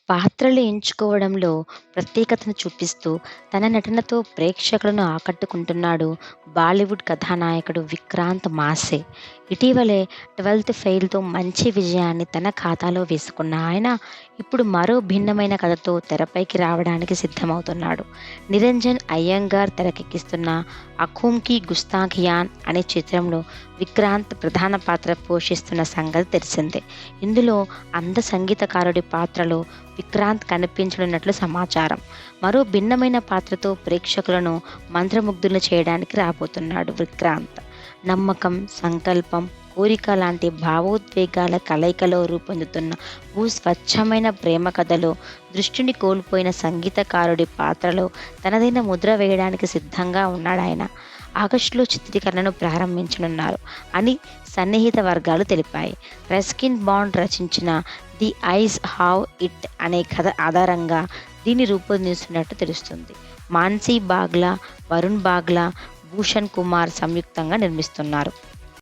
పాత్రలు ఎంచుకోవడంలో ప్రత్యేకతను చూపిస్తూ తన నటనతో ప్రేక్షకులను ఆకట్టుకుంటున్నాడు బాలీవుడ్ కథానాయకుడు విక్రాంత్ మాసే. ఇటీవలే 12థ్ ఫెయిల్‌తో మంచి విజయాన్ని తన ఖాతాలో వేసుకున్న ఆయన ఇప్పుడు మరో భిన్నమైన కథతో తెరపైకి రావడానికి సిద్ధమవుతున్నాడు. నిరంజన్ అయ్యంగార్ తెరకెక్కిస్తున్న 'అఖూమ్ కి గుస్తాఖియాన్' అనే చిత్రంలో విక్రాంత్ ప్రధాన పాత్ర పోషిస్తున్న సంగతి తెలిసిందే. ఇందులో సంగీతకారుడి పాత్రలో విక్రాంత్ కనిపించనున్నట్లు సమాచారం. మరో భిన్నమైన పాత్రతో ప్రేక్షకులను మంత్రముగ్ధులను చేయడానికి రాబోతున్నాడు విక్రాంత్. నమ్మకం, సంకల్పం, కోరిక లాంటి భావోద్వేగాల కలయికలో రూపొందుతున్న స్వచ్ఛమైన ప్రేమ కథలో దృష్టిని కోల్పోయిన సంగీతకారుడి పాత్రలో తనదైన ముద్ర వేయడానికి సిద్ధంగా ఉన్నాడాయన. ఆగస్టులో చిత్రీకరణను ప్రారంభించనున్నారు అని సన్నిహిత వర్గాలు తెలిపాయి. రస్కిన్ బాండ్ రచించిన 'ది ఐస్ హావ్ ఇట్' అనే కథ ఆధారంగా దీన్ని రూపొందిస్తున్నట్టు తెలుస్తుంది. మాన్సీ బాగ్లా, వరుణ్ బాగ్లా, భూషణ్ కుమార్ సంయుక్తంగా నిర్మిస్తున్నారు.